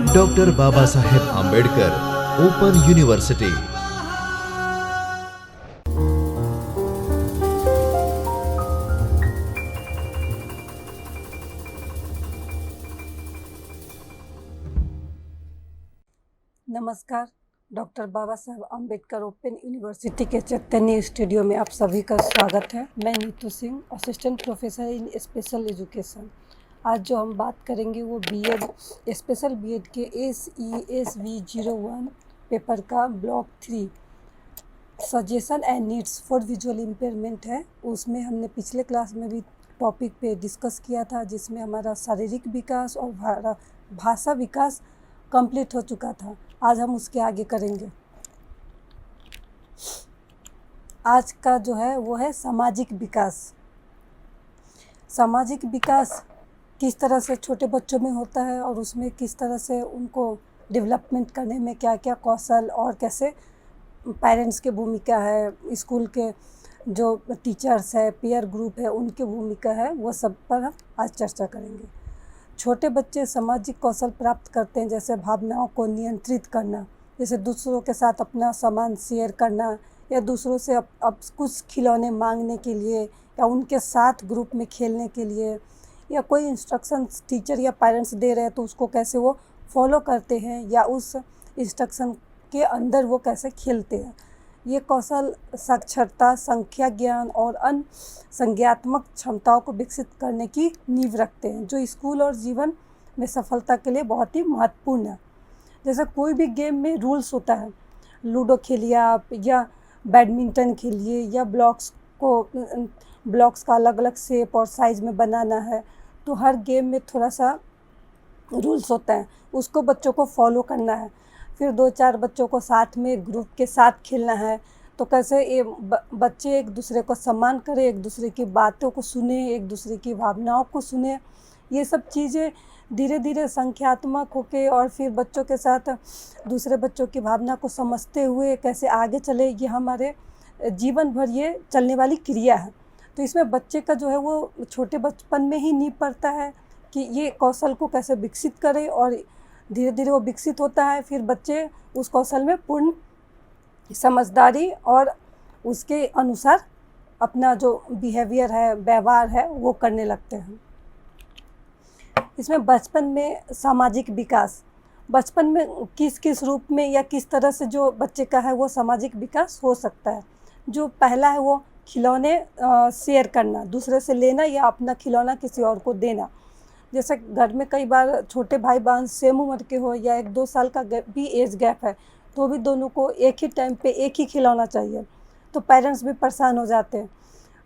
Doctor Baba Saheb Ambedkar open university. नमस्कार। Doctor Baba Saheb Ambedkar open university के चैतन्य studio में आप सभी का स्वागत है। मैं Neetu Singh, assistant professor in special education. आज जो हम बात करेंगे वो बीएड स्पेशल बीएड के SESV01 पेपर का block 3 suggestion and needs for visual impairment है। उसमें हमने पिछले क्लास में भी टॉपिक पे डिस्कस किया था, जिसमें हमारा शारीरिक विकास और भाषा विकास कंप्लीट हो चुका था। आज हम उसके आगे करेंगे। आज का जो है वो है सामाजिक विकास। सामाजिक विकास किस तरह से छोटे बच्चों में होता है और उसमें किस तरह से उनको डेवलपमेंट करने में क्या क्या कौशल और कैसे पेरेंट्स की भूमिका है, स्कूल के जो टीचर्स है, पीयर ग्रुप है, उनकी भूमिका है, वो सब पर हम आज चर्चा करेंगे। छोटे बच्चे सामाजिक कौशल प्राप्त करते हैं, जैसे भावनाओं को नियंत्रित करना, जैसे दूसरों के साथ अपना सामान शेयर करना, या दूसरों से अब कुछ खिलौने मांगने के लिए, या उनके साथ ग्रुप में खेलने के लिए, या कोई इंस्ट्रक्शन टीचर या पेरेंट्स दे रहे हैं तो उसको कैसे वो फॉलो करते हैं, या उस इंस्ट्रक्शन के अंदर वो कैसे खेलते हैं। ये कौशल साक्षरता, संख्या ज्ञान और अन्य संज्ञात्मक क्षमताओं को विकसित करने की नींव रखते हैं, जो स्कूल और जीवन में सफलता के लिए बहुत ही महत्वपूर्ण है। जैसे कोई भी गेम में रूल्स होता है, लूडो खेलिए आप, या बैडमिंटन खेलिए, या ब्लॉक्स का अलग अलग शेप और साइज़ में बनाना है, तो हर गेम में थोड़ा सा रूल्स होता है, उसको बच्चों को फॉलो करना है। फिर 2-4 बच्चों को साथ में ग्रुप के साथ खेलना है, तो कैसे ये बच्चे एक दूसरे को सम्मान करें, एक दूसरे की बातों को सुने, एक दूसरे की भावनाओं को सुने। ये सब चीज़ें धीरे धीरे संख्यात्मक होके और फिर बच्चों के साथ दूसरे बच्चों की भावना को समझते हुए कैसे आगे चले, ये हमारे जीवन भर ये चलने वाली क्रिया है। तो इसमें बच्चे का जो है वो छोटे बचपन में ही नींव पड़ता है कि ये कौशल को कैसे विकसित करें, और धीरे धीरे वो विकसित होता है। फिर बच्चे उस कौशल में पूर्ण समझदारी और उसके अनुसार अपना जो बिहेवियर है, व्यवहार है, वो करने लगते हैं। इसमें बचपन में सामाजिक विकास, बचपन में किस किस रूप में या किस तरह से जो बच्चे का है वो सामाजिक विकास हो सकता है। जो पहला है वो खिलौने शेयर करना, दूसरे से लेना या अपना खिलौना किसी और को देना। जैसे घर में कई बार छोटे भाई बहन सेम उम्र के हो या 1-2 साल का भी एज गैप है, तो भी दोनों को एक ही टाइम पे एक ही खिलौना चाहिए, तो पेरेंट्स भी परेशान हो जाते हैं।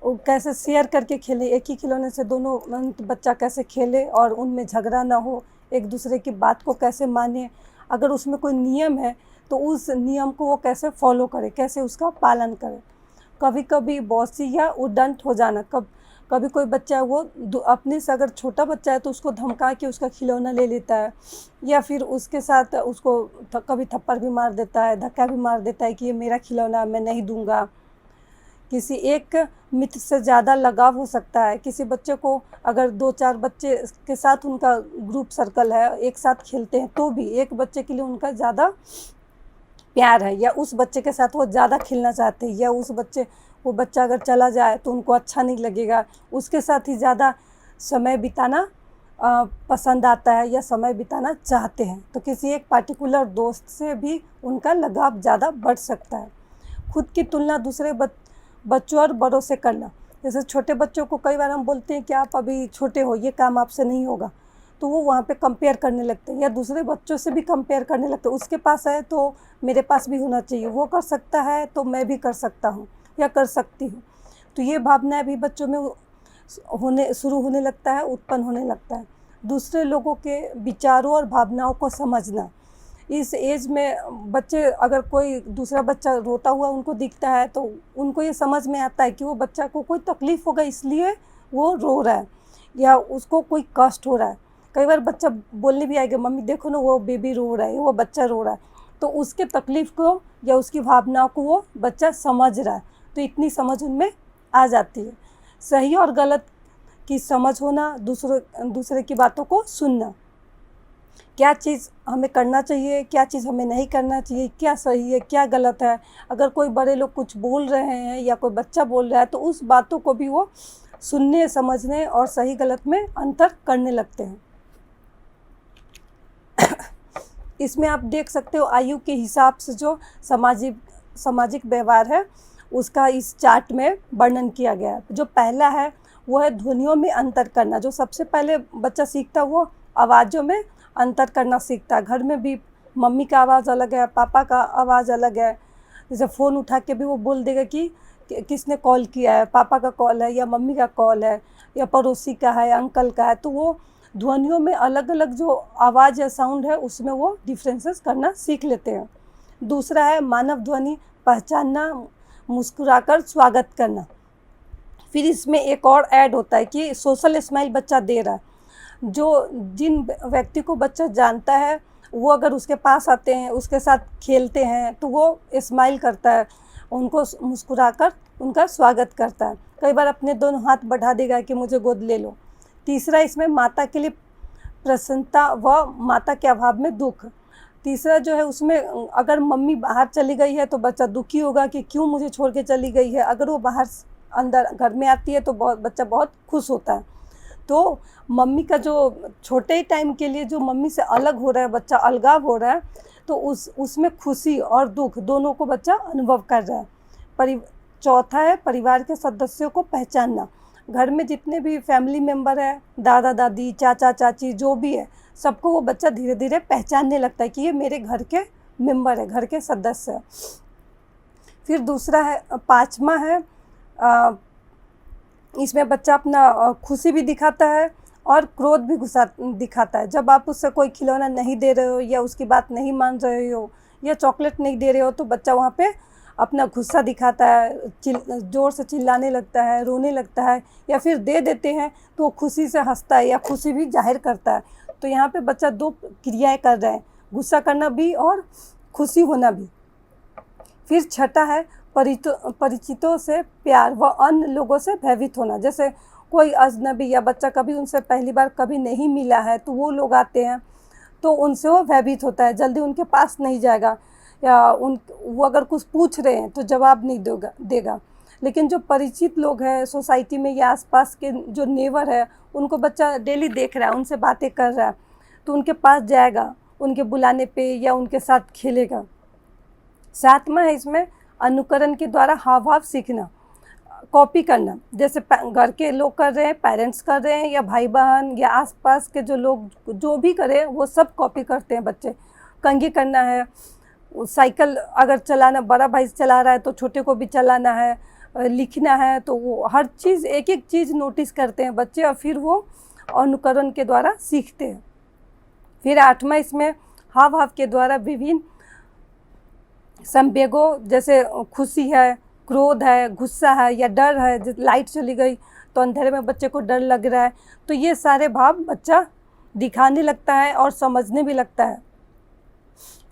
वो कैसे शेयर करके खेलें, एक ही खिलौने से दोनों बच्चा कैसे खेले और उनमें झगड़ा ना हो, एक दूसरे की बात को कैसे माने। अगर उसमें कोई नियम है तो उस नियम को वो कैसे फॉलो करे, कैसे उसका पालन करे। कभी कभी बॉसी या उद्दंड हो जाना, कभी कोई बच्चा है वो अपने से, अगर छोटा बच्चा है तो उसको धमका के उसका खिलौना ले लेता है, या फिर उसके साथ उसको कभी थप्पड़ भी मार देता है, धक्का भी मार देता है कि ये मेरा खिलौना, मैं नहीं दूंगा। किसी एक मित्र से ज़्यादा लगाव हो सकता है। किसी बच्चे को अगर 2-4 बच्चे के साथ उनका ग्रुप सर्कल है, एक साथ खेलते हैं, तो भी एक बच्चे के लिए उनका ज़्यादा प्यार है, या उस बच्चे के साथ वो ज़्यादा खेलना चाहते हैं, या वो बच्चा अगर चला जाए तो उनको अच्छा नहीं लगेगा, उसके साथ ही ज़्यादा समय बिताना पसंद आता है या समय बिताना चाहते हैं। तो किसी एक पार्टिकुलर दोस्त से भी उनका लगाव ज़्यादा बढ़ सकता है। खुद की तुलना दूसरे बच्चों और बड़ों से करना, जैसे छोटे बच्चों को कई बार हम बोलते हैं कि आप अभी छोटे हो, ये काम आपसे नहीं होगा, तो वो वहाँ पे कंपेयर करने लगते हैं, या दूसरे बच्चों से भी कंपेयर करने लगते हैं। उसके पास है तो मेरे पास भी होना चाहिए, वो कर सकता है तो मैं भी कर सकता हूँ या कर सकती हूँ। तो ये भावनाएं भी बच्चों में शुरू होने लगता है, उत्पन्न होने लगता है। दूसरे लोगों के विचारों और भावनाओं को समझना, इस एज में बच्चे, अगर कोई दूसरा बच्चा रोता हुआ उनको दिखता है तो उनको ये समझ में आता है कि वो बच्चा को कोई तकलीफ़ होगा इसलिए वो रो रहा है, या उसको कोई कष्ट हो रहा है। कई बार बच्चा बोलने भी आएगा, मम्मी देखो ना वो बेबी रो रहा है, वो बच्चा रो रहा है, तो उसके तकलीफ़ को या उसकी भावनाओं को वो बच्चा समझ रहा है, तो इतनी समझ उनमें आ जाती है। सही और गलत की समझ होना, दूसरे की बातों को सुनना, क्या चीज़ हमें करना चाहिए, क्या चीज़ हमें नहीं करना चाहिए, क्या सही है, क्या गलत है। अगर कोई बड़े लोग कुछ बोल रहे हैं या कोई बच्चा बोल रहा है तो उस बातों को भी वो सुनने, समझने और सही गलत में अंतर करने लगते हैं। इसमें आप देख सकते हो आयु के हिसाब से जो सामाजिक व्यवहार है उसका इस चार्ट में वर्णन किया गया है। जो पहला है वो है ध्वनियों में अंतर करना। जो सबसे पहले बच्चा सीखता है वो आवाज़ों में अंतर करना सीखता है। घर में भी मम्मी का आवाज़ अलग है, पापा का आवाज़ अलग है। जैसे फ़ोन उठा के भी वो बोल देगा कि किसने कॉल किया है, पापा का कॉल है या मम्मी का कॉल है या पड़ोसी का है या अंकल का है। तो वो ध्वनियों में अलग अलग जो आवाज़ या साउंड है उसमें वो डिफरेंसेस करना सीख लेते हैं। दूसरा है मानव ध्वनि पहचानना, मुस्कुराकर स्वागत करना। फिर इसमें एक और ऐड होता है कि सोशल स्माइल बच्चा दे रहा है। जो जिन व्यक्ति को बच्चा जानता है वो अगर उसके पास आते हैं, उसके साथ खेलते हैं तो वो स्माइल करता है, उनको मुस्कुराकर उनका स्वागत करता है। कई बार अपने दोनों हाथ बढ़ा देगा कि मुझे गोद ले लो। तीसरा इसमें माता के लिए प्रसन्नता व माता के अभाव में दुख। तीसरा जो है उसमें अगर मम्मी बाहर चली गई है तो बच्चा दुखी होगा कि क्यों मुझे छोड़ के चली गई है। अगर वो बाहर अंदर घर में आती है तो बच्चा बहुत खुश होता है। तो मम्मी का जो छोटे ही टाइम के लिए जो मम्मी से अलग हो रहा है, बच्चा अलगाव हो रहा है, तो उसमें खुशी और दुख दोनों को बच्चा अनुभव कर रहा है। चौथा है परिवार के सदस्यों को पहचानना। घर में जितने भी फैमिली मेम्बर है, दादा दादी, चाचा चाची, जो भी है, सबको वो बच्चा धीरे धीरे पहचानने लगता है कि ये मेरे घर के मेम्बर है, घर के सदस्य है। फिर दूसरा है, पाँचवा है, इसमें बच्चा अपना खुशी भी दिखाता है और क्रोध भी दिखाता है। जब आप उससे कोई खिलौना नहीं दे रहे हो या उसकी बात नहीं मान रहे हो या चॉकलेट नहीं दे रहे हो तो बच्चा वहाँ पे अपना गुस्सा दिखाता है, ज़ोर से चिल्लाने लगता है, रोने लगता है, या फिर दे देते हैं तो वो खुशी से हंसता है या खुशी भी जाहिर करता है। तो यहाँ पे बच्चा दो क्रियाएं कर रहा है, गुस्सा करना भी और खुशी होना भी। फिर छठा है परिचितों से प्यार व अन्य लोगों से भयभीत होना। जैसे कोई अजनबी या बच्चा कभी उनसे पहली बार कभी नहीं मिला है तो वो लोग आते हैं तो उनसे वो भयभीत होता है, जल्दी उनके पास नहीं जाएगा, या वो अगर कुछ पूछ रहे हैं तो जवाब नहीं देगा। लेकिन जो परिचित लोग हैं सोसाइटी में या आसपास के जो नेबर है उनको बच्चा डेली देख रहा है, उनसे बातें कर रहा है, तो उनके पास जाएगा, उनके बुलाने पे या उनके साथ खेलेगा। सातवां है इसमें अनुकरण के द्वारा हाव भाव सीखना, कॉपी करना। जैसे घर के लोग कर रहे हैं, पेरेंट्स कर रहे हैं या भाई बहन या आसपास के जो लोग जो भी करें वो सब कॉपी करते हैं बच्चे। कंघी करना है, साइकिल अगर चलाना बड़ा भाई चला रहा है तो छोटे को भी चलाना है, लिखना है, तो वो हर चीज़ एक एक चीज़ नोटिस करते हैं बच्चे और फिर वो अनुकरण के द्वारा सीखते हैं। फिर आठवां इसमें हाव भाव के द्वारा विभिन्न संवेगों, जैसे खुशी है, क्रोध है, गुस्सा है या डर है। जैसे लाइट चली गई तो अंधेरे में बच्चे को डर लग रहा है, तो ये सारे भाव बच्चा दिखाने लगता है और समझने भी लगता है।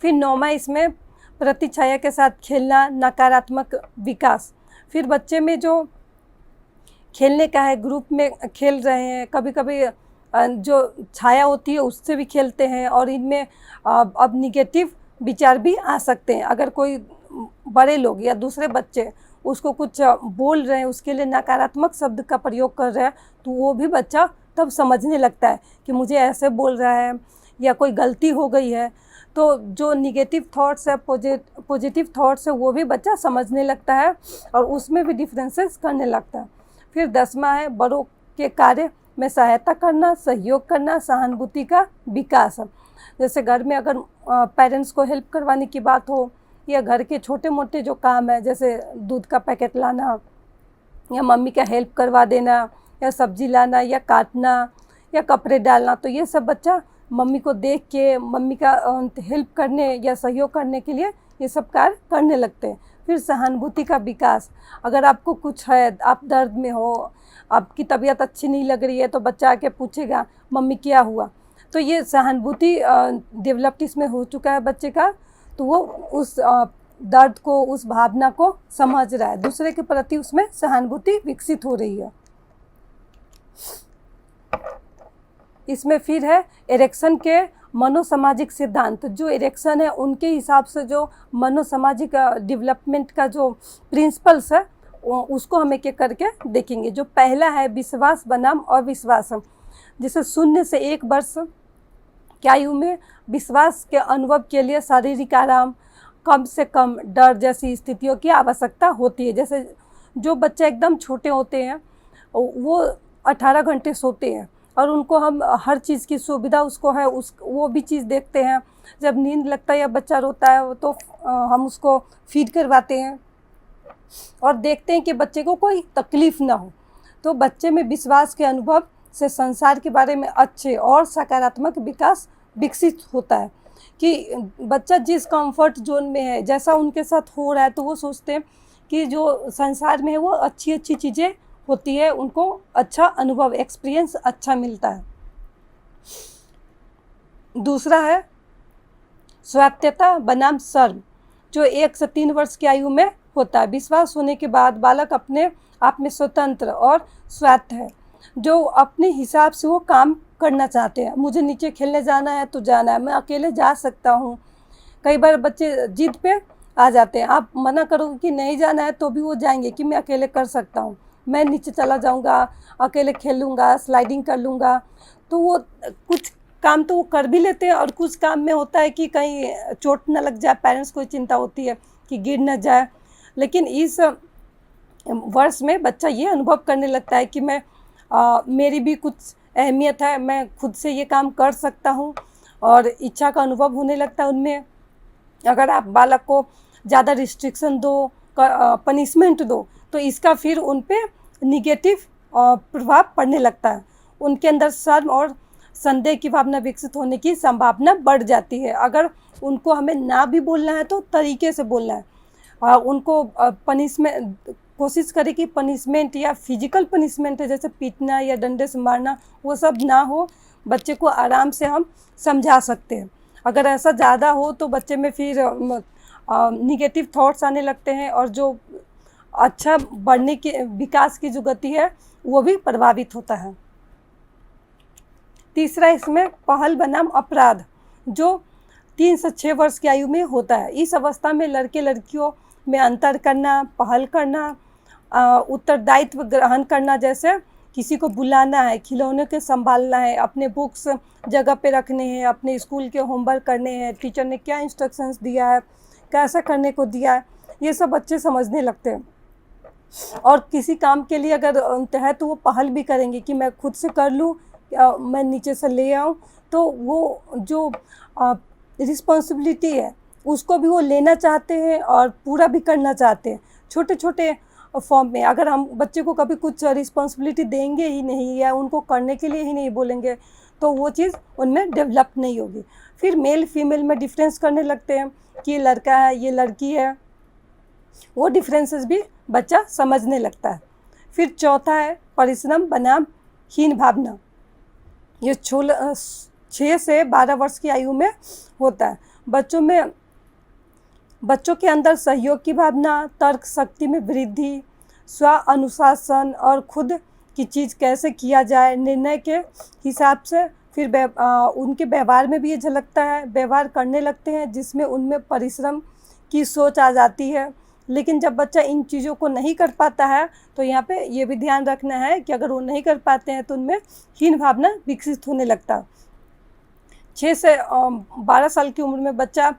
फिर नौवां इसमें प्रतिछाया के साथ खेलना, नकारात्मक विकास। फिर बच्चे में जो खेलने का है, ग्रुप में खेल रहे हैं, कभी कभी जो छाया होती है उससे भी खेलते हैं और इनमें अब निगेटिव विचार भी आ सकते हैं। अगर कोई बड़े लोग या दूसरे बच्चे उसको कुछ बोल रहे हैं, उसके लिए नकारात्मक शब्द का प्रयोग कर रहे हैं, तो वो भी बच्चा तब समझने लगता है कि मुझे ऐसे बोल रहा है या कोई गलती हो गई है। तो जो निगेटिव थॉट्स है, पॉजिटिव थॉट्स है, वो भी बच्चा समझने लगता है और उसमें भी डिफरेंसेस करने लगता है। फिर 10वां है बड़ों के कार्य में सहायता करना, सहयोग करना, सहानुभूति का विकास। जैसे घर में अगर पेरेंट्स को हेल्प करवाने की बात हो या घर के छोटे मोटे जो काम है, जैसे दूध का पैकेट लाना या मम्मी का हेल्प करवा देना या सब्जी लाना या काटना या कपड़े डालना, तो ये सब बच्चा मम्मी को देख के मम्मी का हेल्प करने या सहयोग करने के लिए ये सब कार्य करने लगते हैं। फिर सहानुभूति का विकास। अगर आपको कुछ है, आप दर्द में हो, आपकी तबीयत अच्छी नहीं लग रही है, तो बच्चा आके पूछेगा मम्मी क्या हुआ। तो ये सहानुभूति डेवलप्ड इसमें हो चुका है बच्चे का, तो वो उस दर्द को, उस भावना को समझ रहा है, दूसरे के प्रति उसमें सहानुभूति विकसित हो रही है। इसमें फिर है इरेक्शन के मनोसामाजिक सिद्धांत, जो इरेक्शन है उनके हिसाब से जो मनोसामाजिक डेवलपमेंट का जो प्रिंसिपल्स है उसको हम एक एक करके देखेंगे। जो पहला है विश्वास बनाम अविश्वास। जैसे 0 से 1 वर्ष की आयु में विश्वास के अनुभव के लिए शारीरिक आराम, कम से कम डर जैसी स्थितियों की आवश्यकता होती है। जैसे जो बच्चे एकदम छोटे होते हैं वो 18 घंटे सोते हैं और उनको हम हर चीज़ की सुविधा उसको है वो भी चीज़ देखते हैं। जब नींद लगता है या बच्चा रोता है तो हम उसको फीड करवाते हैं और देखते हैं कि बच्चे को कोई तकलीफ़ ना हो। तो बच्चे में विश्वास के अनुभव से संसार के बारे में अच्छे और सकारात्मक विकास विकसित होता है कि बच्चा जिस कंफर्ट जोन में है, जैसा उनके साथ हो रहा है, तो वो सोचते हैं कि जो संसार में है वो अच्छी अच्छी चीज़ें होती है, उनको अच्छा अनुभव एक्सपीरियंस अच्छा मिलता है। दूसरा है स्वायत्तता बनाम शर्म, जो 1 से 3 वर्ष की आयु में होता है। विश्वास होने के बाद बालक अपने आप में स्वतंत्र और स्वायत्त है, जो अपने हिसाब से वो काम करना चाहते हैं। मुझे नीचे खेलने जाना है तो जाना है, मैं अकेले जा सकता हूँ। कई बार बच्चे जिद पे आ जाते हैं, आप मना करोगे कि नहीं जाना है तो भी वो जाएंगे कि मैं अकेले कर सकता हूँ, मैं नीचे चला जाऊँगा, अकेले खेल लूँगा, स्लाइडिंग कर लूँगा। तो वो कुछ काम तो वो कर भी लेते हैं और कुछ काम में होता है कि कहीं चोट ना लग जाए, पेरेंट्स को चिंता होती है कि गिर ना जाए। लेकिन इस वर्ष में बच्चा ये अनुभव करने लगता है कि मेरी भी कुछ अहमियत है, मैं खुद से ये काम कर सकता हूँ और इच्छा का अनुभव होने लगता है उनमें। अगर आप बालक को ज़्यादा रिस्ट्रिक्शन दो, पनिशमेंट दो, तो इसका फिर उन पे निगेटिव प्रभाव पड़ने लगता है। उनके अंदर शर्म और संदेह की भावना विकसित होने की संभावना बढ़ जाती है। अगर उनको हमें ना भी बोलना है तो तरीके से बोलना है। उनको पनिशमेंट कोशिश करें कि पनिशमेंट या फिजिकल पनिशमेंट है, जैसे पीटना या डंडे से मारना, वो सब ना हो। बच्चे को आराम से हम समझा सकते हैं। अगर ऐसा ज़्यादा हो तो बच्चे में फिर निगेटिव थॉट्स आने लगते हैं और जो अच्छा बढ़ने की विकास की जो गति है वो भी प्रभावित होता है। तीसरा इसमें पहल बनाम अपराध, जो 3 से 6 वर्ष की आयु में होता है। इस अवस्था में लड़के लड़कियों में अंतर करना, पहल करना, उत्तरदायित्व ग्रहण करना, जैसे किसी को बुलाना है, खिलौने के संभालना है, अपने बुक्स जगह पे रखने हैं, अपने स्कूल के होमवर्क करने हैं, टीचर ने क्या इंस्ट्रक्शंस दिया है, कैसा करने को दिया है, ये सब बच्चे समझने लगते हैं। और किसी काम के लिए अगर है तो वो पहल भी करेंगे कि मैं खुद से कर लूँ, मैं नीचे से ले आऊँ। तो वो जो रिस्पॉन्सिबिलिटी है उसको भी वो लेना चाहते हैं और पूरा भी करना चाहते हैं। छोटे छोटे फॉर्म में अगर हम बच्चे को कभी कुछ रिस्पॉन्सिबिलिटी देंगे ही नहीं या उनको करने के लिए ही नहीं बोलेंगे तो वो चीज़ उनमें डेवलप नहीं होगी। फिर मेल फीमेल में डिफरेंस करने लगते हैं कि ये लड़का है, ये लड़की है, वो डिफरेंसेस भी बच्चा समझने लगता है। फिर चौथा है परिश्रम बनाम हीन भावना, ये 6 से 12 वर्ष की आयु में होता है। बच्चों के अंदर सहयोग की भावना, तर्क शक्ति में वृद्धि, स्व अनुशासन और खुद की चीज़ कैसे किया जाए, निर्णय के हिसाब से। फिर उनके व्यवहार में भी ये झलकता है, व्यवहार करने लगते हैं जिसमें उनमें परिश्रम की सोच आ जाती है। लेकिन जब बच्चा इन चीज़ों को नहीं कर पाता है तो यहाँ पे ये भी ध्यान रखना है कि अगर वो नहीं कर पाते हैं तो उनमें हीन भावना विकसित होने लगता है। 6 से 12 साल की उम्र में बच्चा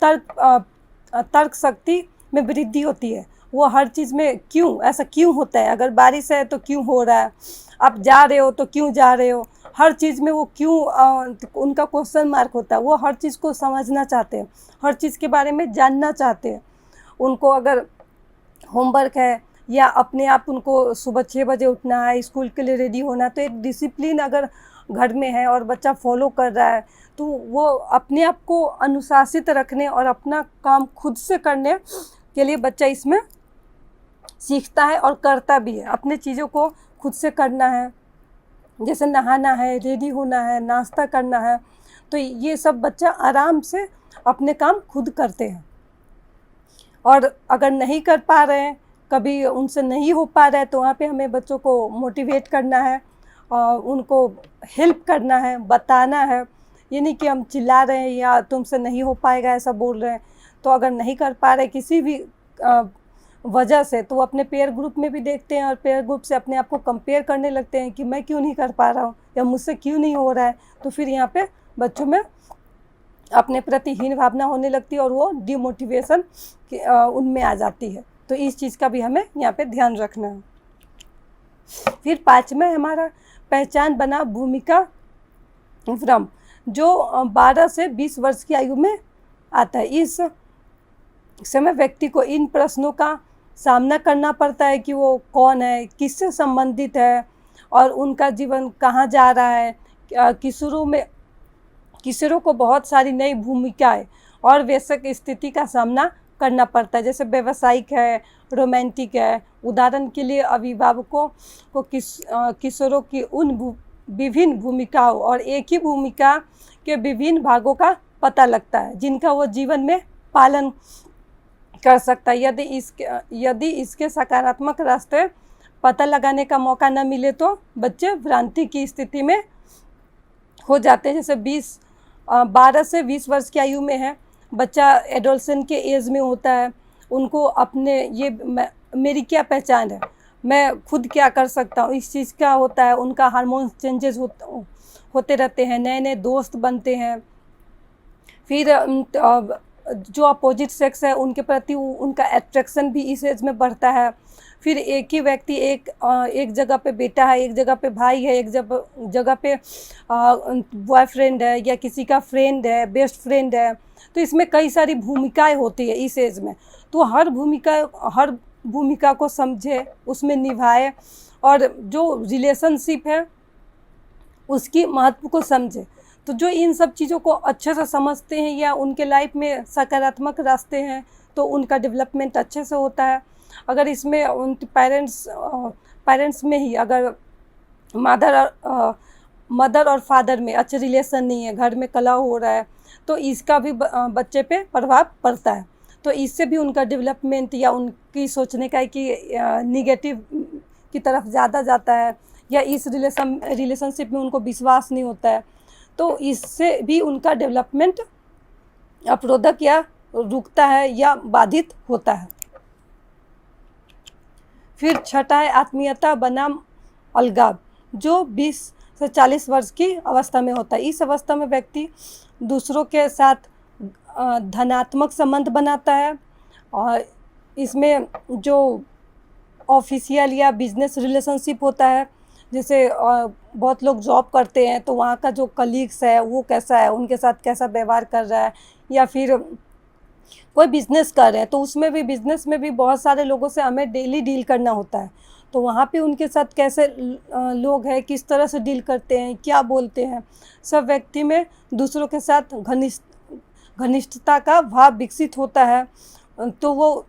तर्क शक्ति में वृद्धि होती है। वो हर चीज़ में क्यों, ऐसा क्यों होता है, अगर बारिश है तो क्यों हो रहा है, आप जा रहे हो तो क्यों जा रहे हो, हर चीज़ में वो क्यों उनका क्वेश्चन मार्क होता है। वो हर चीज़ को समझना चाहते हैं, हर चीज़ के बारे में जानना चाहते हैं। उनको अगर होमवर्क है या अपने आप उनको सुबह 6 बजे उठना है, स्कूल के लिए रेडी होना है, तो एक डिसिप्लिन अगर घर में है और बच्चा फॉलो कर रहा है तो वो अपने आप को अनुशासित रखने और अपना काम खुद से करने के लिए बच्चा इसमें सीखता है और करता भी है। अपने चीज़ों को खुद से करना है, जैसे नहाना है, रेडी होना है, नाश्ता करना है, तो ये सब बच्चा आराम से अपने काम खुद करते हैं। और अगर नहीं कर पा रहे हैं, कभी उनसे नहीं हो पा रहा है, तो वहाँ पे हमें बच्चों को मोटिवेट करना है, उनको हेल्प करना है, बताना है ये नहीं कि हम चिल्ला रहे हैं या तुमसे नहीं हो पाएगा ऐसा बोल रहे हैं। तो अगर नहीं कर पा रहे किसी भी वजह से, तो वो अपने पेयर ग्रुप में भी देखते हैं और पेयर ग्रुप से अपने आप को कंपेयर करने लगते हैं कि मैं क्यों नहीं कर पा रहा हूँ या मुझसे क्यों नहीं हो रहा है। तो फिर यहाँ पे बच्चों में अपने प्रति हीन भावना होने लगती है और वो डिमोटिवेशन उनमें आ जाती है। तो इस चीज़ का भी हमें यहाँ पे ध्यान रखना है। फिर 5वां है हमारा पहचान बना भूमिका भ्रम, जो 12 से 20 वर्ष की आयु में आता है। इस समय व्यक्ति को इन प्रश्नों का सामना करना पड़ता है कि वो कौन है, किससे संबंधित है और उनका जीवन कहाँ जा रहा है। किशोरों को बहुत सारी नई भूमिकाएं और वयस्क स्थिति का सामना करना पड़ता है, जैसे व्यावसायिक है, रोमांटिक है। उदाहरण के लिए अभिभावकों को किशोरों की उन विभिन्न भूमिकाओं और एक ही भूमिका के विभिन्न भागों का पता लगता है जिनका वो जीवन में पालन कर सकता है। यदि इसके सकारात्मक रास्ते पता लगाने का मौका न मिले तो बच्चे भ्रांति की स्थिति में हो जाते हैं। जैसे 12 से 20 वर्ष की आयु में है बच्चा, एडोलसेंट के एज में होता है। उनको अपने मेरी क्या पहचान है, मैं खुद क्या कर सकता हूँ, इस चीज़ का होता है। उनका हार्मोन्स चेंजेस होते रहते हैं, नए नए दोस्त बनते हैं। फिर जो अपोजिट सेक्स है उनके प्रति उनका अट्रैक्शन भी इस एज में बढ़ता है। फिर एक ही व्यक्ति एक जगह पे बेटा है, एक जगह पे भाई है, एक जगह पे बॉयफ्रेंड है या किसी का फ्रेंड है, बेस्ट फ्रेंड है। तो इसमें कई सारी भूमिकाएं होती है इस एज में। तो हर भूमिका को समझे, उसमें निभाए और जो रिलेशनशिप है उसकी महत्व को समझे। तो जो इन सब चीज़ों को अच्छे से समझते हैं या उनके लाइफ में सकारात्मक रास्ते हैं तो उनका डेवलपमेंट अच्छे से होता है। अगर इसमें उनके पेरेंट्स में ही अगर मदर और फादर में अच्छे रिलेशन नहीं है, घर में कलह हो रहा है, तो इसका भी बच्चे पे प्रभाव पड़ता है। तो इससे भी उनका डेवलपमेंट या उनकी सोचने का कि निगेटिव की तरफ ज़्यादा जाता है या इस रिलेशनशिप में उनको विश्वास नहीं होता है। तो इससे भी उनका डेवलपमेंट अवरोधक या रुकता है या बाधित होता है। फिर 6 है आत्मीयता बनाम अलगाव, जो 20 से 40 वर्ष की अवस्था में होता है। इस अवस्था में व्यक्ति दूसरों के साथ धनात्मक संबंध बनाता है और इसमें जो ऑफिशियल या बिजनेस रिलेशनशिप होता है, जैसे बहुत लोग जॉब करते हैं तो वहाँ का जो कलीग्स है वो कैसा है, उनके साथ कैसा व्यवहार कर रहा है, या फिर कोई बिज़नेस कर रहे हैं तो उसमें भी बिज़नेस में भी बहुत सारे लोगों से हमें डेली डील करना होता है। तो वहाँ पे उनके साथ कैसे लोग हैं, किस तरह से डील करते हैं, क्या बोलते हैं, सब व्यक्ति में दूसरों के साथ घनिष्ठता का भाव विकसित होता है। तो वो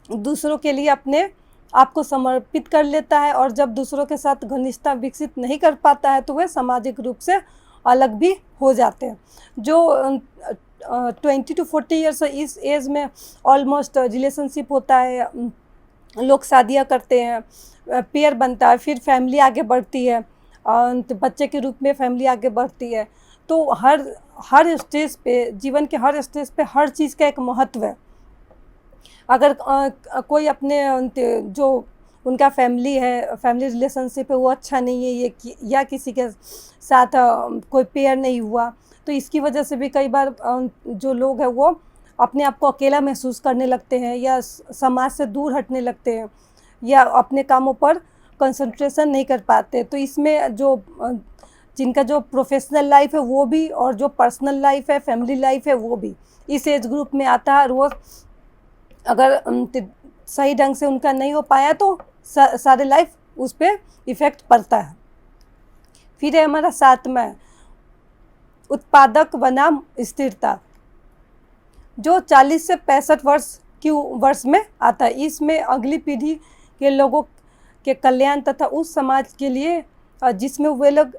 दूसरों के लिए अपने आप को समर्पित कर लेता है और जब दूसरों के साथ घनिष्ठता विकसित नहीं कर पाता है तो वे सामाजिक रूप से अलग भी हो जाते हैं। जो 20 to 40 ईयर्स इस एज में ऑलमोस्ट रिलेशनशिप होता है, लोग शादियां करते हैं, पेयर बनता है, फिर फैमिली आगे बढ़ती है, तो बच्चे के रूप में फैमिली आगे बढ़ती है। तो हर स्टेज पे, जीवन के हर स्टेज पे हर चीज़ का एक महत्व है। अगर कोई अपने जो उनका फैमिली है, फैमिली रिलेशनशिप है वो अच्छा नहीं है या किसी के साथ कोई पेयर नहीं हुआ, तो इसकी वजह से भी कई बार जो लोग हैं वो अपने आप को अकेला महसूस करने लगते हैं या समाज से दूर हटने लगते हैं या अपने कामों पर कंसंट्रेशन नहीं कर पाते। तो इसमें जो जिनका जो प्रोफेशनल लाइफ है वो भी और जो पर्सनल लाइफ है, फैमिली लाइफ है, वो भी इस एज ग्रुप में आता है और वो अगर सही ढंग से उनका नहीं हो पाया तो सारे लाइफ उस पर इफ़ेक्ट पड़ता है। फिर है हमारा 7वां उत्पादक बनाम स्थिरता, जो 40 से 65 वर्ष में आता है। इसमें अगली पीढ़ी के लोगों के कल्याण तथा उस समाज के लिए जिसमें वे लोग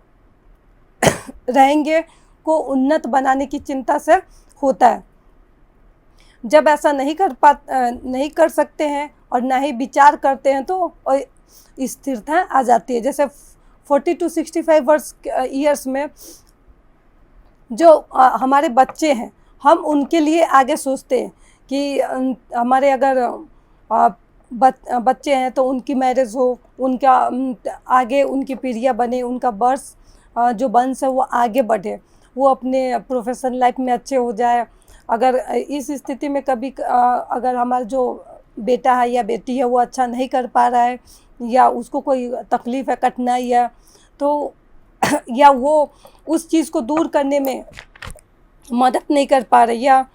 रहेंगे को उन्नत बनाने की चिंता से होता है। जब ऐसा नहीं कर सकते हैं और ना ही विचार करते हैं तो स्थिरता आ जाती है। जैसे 40 to 65 ईयर्स में जो हमारे बच्चे हैं, हम उनके लिए आगे सोचते हैं कि हमारे अगर बच्चे हैं तो उनकी मैरिज हो, उनका आगे उनकी पीढ़ियाँ बने, उनका जो वंश है वो आगे बढ़े, वो अपने प्रोफेशनल लाइफ में अच्छे हो जाए। अगर इस स्थिति में कभी अगर हमारा जो बेटा है या बेटी है वो अच्छा नहीं कर पा रहा है, या उसको कोई तकलीफ़ है, कठिनाई है, तो या वो उस चीज़ को दूर करने में मदद नहीं कर पा रहे, या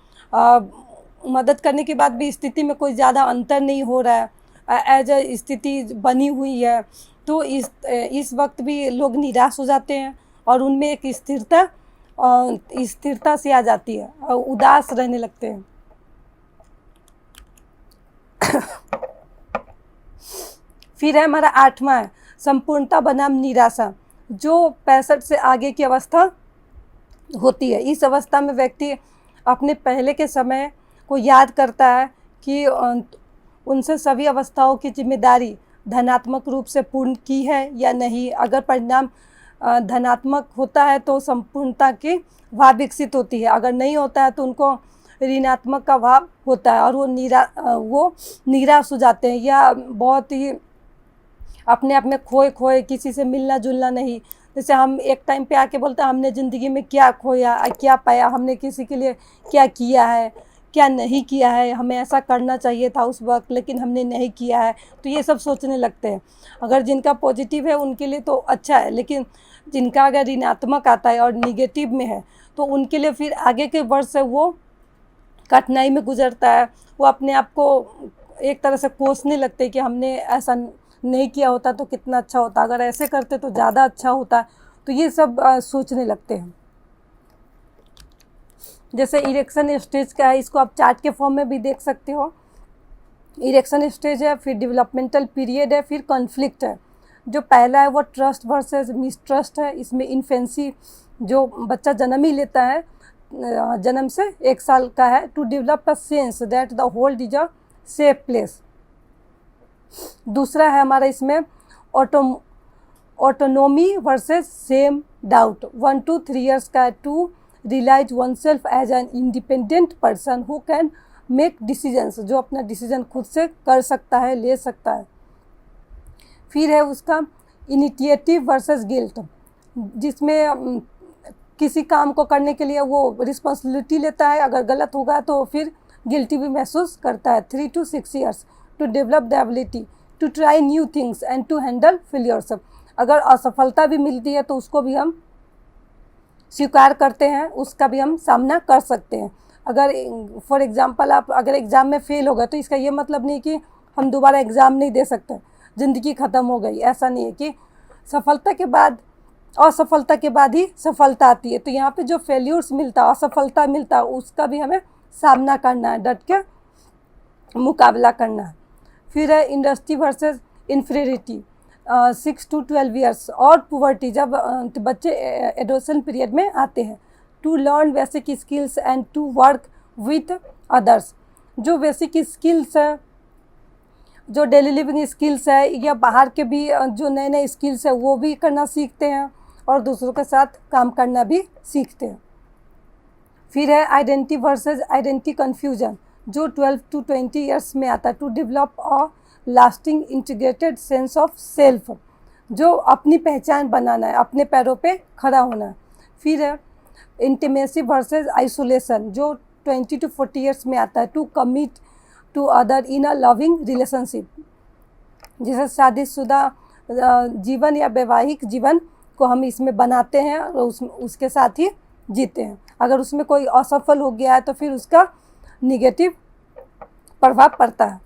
मदद करने के बाद भी स्थिति में कोई ज़्यादा अंतर नहीं हो रहा है, एज अ स्थिति बनी हुई है, तो इस वक्त भी लोग निराश हो जाते हैं और उनमें एक स्थिरता सी आ जाती है और उदास रहने लगते हैं। फिर है हमारा 8वां है संपूर्णता बनाम निराशा, जो 65 से आगे की अवस्था होती है। इस अवस्था में व्यक्ति अपने पहले के समय को याद करता है कि उनसे सभी अवस्थाओं की जिम्मेदारी धनात्मक रूप से पूर्ण की है या नहीं। अगर परिणाम धनात्मक होता है तो संपूर्णता की भाव विकसित होती है, अगर नहीं होता है तो उनको ऋणात्मक का भाव होता है और वो निराश हो जाते हैं, या बहुत ही अपने आप में खोए किसी से मिलना जुलना नहीं। जैसे हम एक टाइम पे आके बोलते हैं हमने ज़िंदगी में क्या खोया, क्या पाया, हमने किसी के लिए क्या किया है, क्या नहीं किया है, हमें ऐसा करना चाहिए था उस वक्त लेकिन हमने नहीं किया है, तो ये सब सोचने लगते हैं। अगर जिनका पॉजिटिव है उनके लिए तो अच्छा है, लेकिन जिनका अगर ऋणात्मक आता है और निगेटिव में है तो उनके लिए फिर आगे के वर्ष से वो कठिनाई में गुजरता है। वो अपने आप को एक तरह से कोसने लगते हैं कि हमने ऐसा नहीं किया होता तो कितना अच्छा होता, अगर ऐसे करते तो ज़्यादा अच्छा होता, तो ये सब सोचने लगते हैं। जैसे इरेक्शन स्टेज का है, इसको आप चार्ट के फॉर्म में भी देख सकते हो। इरेक्शन स्टेज है, फिर डेवलपमेंटल पीरियड है, फिर कॉन्फ्लिक्ट है। जो पहला है वो ट्रस्ट वर्सेस मिसट्रस्ट है। इसमें इन्फेंसी, जो बच्चा जन्म ही लेता है, जन्म से 1 साल का है, to develop a sense that the world is a safe place. दूसरा है हमारा इसमें autonomy versus shame doubt, 1 to 3 years का है, to realise one self as an independent person who can make decisions, जो अपना डिसीजन खुद से कर सकता है, ले सकता है। फिर है उसका इनिशिएटिव वर्सेस गिल्ट, जिसमें किसी काम को करने के लिए वो रिस्पॉन्सिबिलिटी लेता है, अगर गलत होगा तो फिर गिल्टी भी महसूस करता है। 3 to 6 years to develop the ability to try new things and to handle failures, अगर असफलता भी मिलती है तो उसको भी हम स्वीकार करते हैं, उसका भी हम सामना कर सकते हैं। अगर फॉर एग्जांपल आप अगर एग्ज़ाम में फ़ेल हो गए तो इसका ये मतलब नहीं कि हम दोबारा एग्ज़ाम नहीं दे सकते, ज़िंदगी ख़त्म हो गई, ऐसा नहीं है कि सफलता के बाद असफलता के बाद ही सफलता आती है। तो यहाँ पे जो फेल्यूर्स मिलता है, असफलता मिलता है, उसका भी हमें सामना करना है, डट के मुकाबला करना है। फिर है industry versus inferiority, 6 to 12 years और पुवर्टी, जब बच्चे एडोलेसेंट पीरियड में आते हैं, to learn basic skills and to work with others, जो बेसिक स्किल्स है, जो डेली लिविंग स्किल्स है, या बाहर के भी जो नए नए स्किल्स है वो भी करना सीखते हैं और दूसरों के साथ काम करना भी सीखते हैं। फिर है आइडेंटिटी वर्सेस आइडेंटिटी कन्फ्यूजन, जो 12 to 20 years में आता है, to develop a lasting integrated sense of self, जो अपनी पहचान बनाना है, अपने पैरों पे खड़ा होना है। फिर है इंटीमेसी वर्सेस आइसोलेशन, जो 20 to 40 years में आता है, to commit to other in a loving relationship, जैसे शादीशुदा जीवन या वैवाहिक जीवन को हम इसमें बनाते हैं और उसके साथ ही जीते हैं। अगर उसमें कोई असफल हो गया है तो फिर उसका निगेटिव प्रभाव पड़ता है।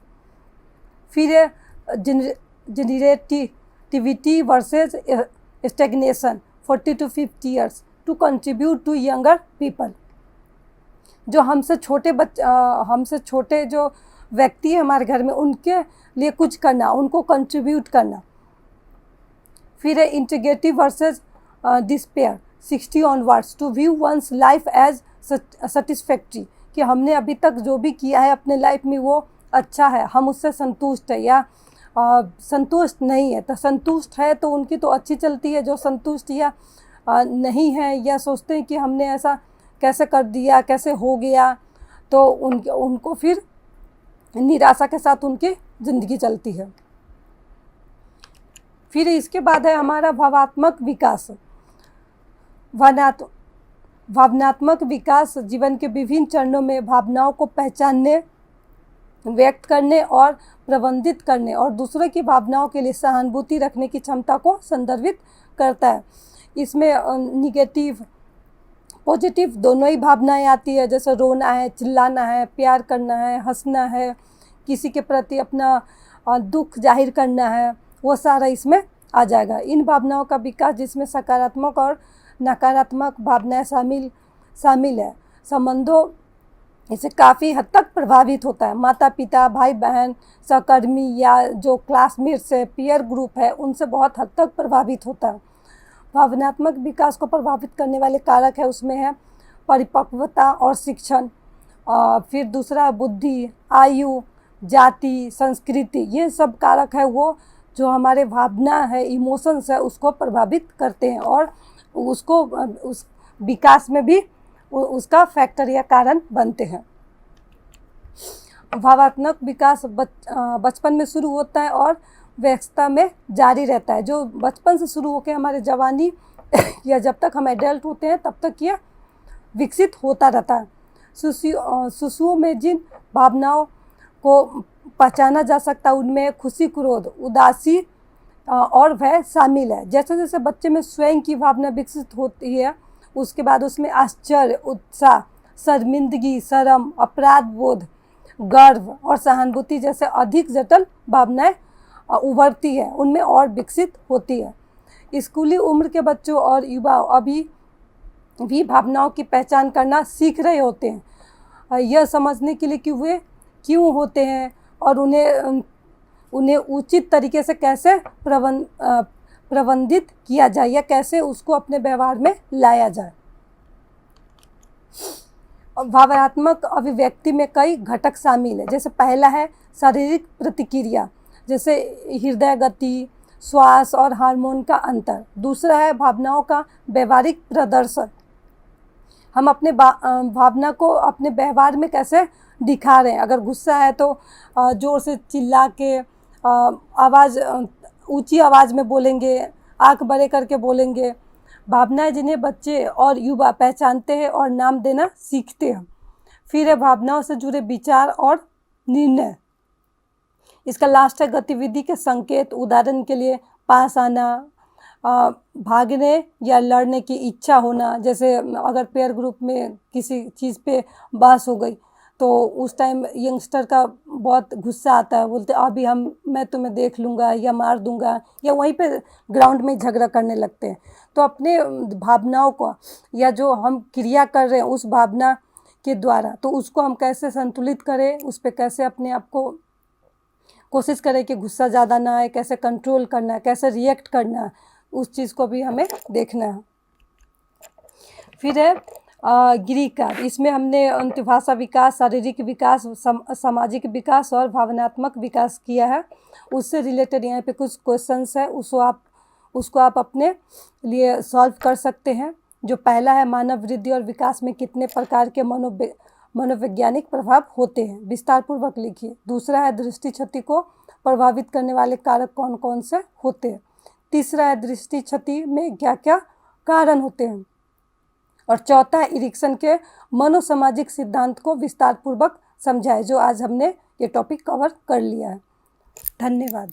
फिर generativity versus stagnation, 40 to 50 years to contribute to younger people, जो हमसे छोटे जो व्यक्ति है हमारे घर में, उनके लिए कुछ करना, उनको कंट्रीब्यूट करना। फिर है integrative versus despair, 60 onwards to view one's life as satisfactory, कि हमने अभी तक जो भी किया है अपने लाइफ में वो अच्छा है, हम उससे संतुष्ट है, या संतुष्ट नहीं है। तो संतुष्ट है तो उनकी तो अच्छी चलती है, जो संतुष्ट या नहीं है या सोचते हैं कि हमने ऐसा कैसे कर दिया, कैसे हो गया, तो उनको फिर निराशा के साथ उनकी ज़िंदगी चलती है। फिर इसके बाद है हमारा भावात्मक विकास। भावनात्मक विकास जीवन के विभिन्न चरणों में भावनाओं को पहचानने, व्यक्त करने और प्रबंधित करने और दूसरों की भावनाओं के लिए सहानुभूति रखने की क्षमता को संदर्भित करता है। इसमें निगेटिव, पॉजिटिव दोनों ही भावनाएं आती है, जैसे रोना है, चिल्लाना है, प्यार करना है, हंसना है, किसी के प्रति अपना दुख जाहिर करना है, वो सारा इसमें आ जाएगा। इन भावनाओं का विकास जिसमें सकारात्मक और नकारात्मक भावनाएं शामिल है, संबंधों इससे काफ़ी हद तक प्रभावित होता है। माता पिता, भाई बहन, सहकर्मी या जो क्लासमेट्स है, पीयर ग्रुप है, उनसे बहुत हद तक प्रभावित होता है। भावनात्मक विकास को प्रभावित करने वाले कारक है, उसमें है परिपक्वता और शिक्षण, फिर दूसरा बुद्धि, आयु, जाति, संस्कृति, ये सब कारक है वो जो हमारे भावना है, इमोशंस है, उसको प्रभावित करते हैं और उसको उस विकास में भी उसका फैक्टर या कारण बनते हैं। भावात्मक विकास बचपन में शुरू होता है और वयस्कता में जारी रहता है। जो बचपन से शुरू होकर हमारे जवानी या जब तक हम एडल्ट होते हैं तब तक ये विकसित होता रहता है। शिशुओं में जिन भावनाओं को पहचाना जा सकता है उनमें खुशी, क्रोध, उदासी और भय शामिल है। जैसे जैसे बच्चे में स्वयं की भावना विकसित होती है उसके बाद उसमें आश्चर्य, उत्साह, शर्मिंदगी, शर्म, अपराध बोध, गर्व और सहानुभूति जैसे अधिक जटिल भावनाएं उभरती है, उनमें और विकसित होती है। स्कूली उम्र के बच्चों और युवा अभी भी भावनाओं की पहचान करना सीख रहे होते हैं, यह समझने के लिए कि वे क्यों होते हैं और उन्हें उचित तरीके से कैसे प्रबंधित किया जाए या कैसे उसको अपने व्यवहार में लाया जाए। भावनात्मक अभिव्यक्ति में कई घटक शामिल है, जैसे पहला है शारीरिक प्रतिक्रिया, जैसे हृदय गति, श्वास और हार्मोन का अंतर। दूसरा है भावनाओं का व्यवहारिक प्रदर्शन, हम अपने भावना को अपने व्यवहार में कैसे दिखा रहे हैं। अगर गुस्सा है तो ज़ोर से चिल्ला के आवाज़, ऊंची आवाज़ में बोलेंगे, आंख बड़े करके बोलेंगे। भावनाएं जिन्हें बच्चे और युवा पहचानते हैं और नाम देना सीखते हैं। फिर है भावनाओं से जुड़े विचार और निर्णय। इसका लास्ट है गतिविधि के संकेत, उदाहरण के लिए पास आना, भागने या लड़ने की इच्छा होना। जैसे अगर पेयर ग्रुप में किसी चीज़ पे बहस हो गई तो उस टाइम यंगस्टर का बहुत गुस्सा आता है, बोलते अभी मैं तुम्हें देख लूँगा या मार दूँगा, या वहीं पे ग्राउंड में झगड़ा करने लगते हैं। तो अपने भावनाओं को या जो हम क्रिया कर रहे हैं उस भावना के द्वारा, तो उसको हम कैसे संतुलित करें, उस पर कैसे अपने आप को कोशिश करें कि गुस्सा ज़्यादा ना आए, कैसे कंट्रोल करना है, कैसे रिएक्ट करना है, उस चीज़ को भी हमें देखना है। फिर है ग्रीक कार्ड, इसमें हमने अंतभाषा विकास, शारीरिक विकास, सामाजिक विकास और भावनात्मक विकास किया है। उससे रिलेटेड यहाँ पे कुछ क्वेश्चंस है, उसको आप अपने लिए सॉल्व कर सकते हैं। जो पहला है, मानव वृद्धि और विकास में कितने प्रकार के मनोवैज्ञानिक प्रभाव होते हैं, विस्तार पूर्वक लिखिए। दूसरा है, दृष्टि क्षति को प्रभावित करने वाले कारक कौन कौन से होते हैं। तीसरा है, दृष्टि क्षति में क्या क्या कारण होते हैं। और चौथा है, इरिक्सन के मनोसामाजिक सिद्धांत को विस्तार पूर्वक समझाए, जो आज हमने ये टॉपिक कवर कर लिया है। धन्यवाद।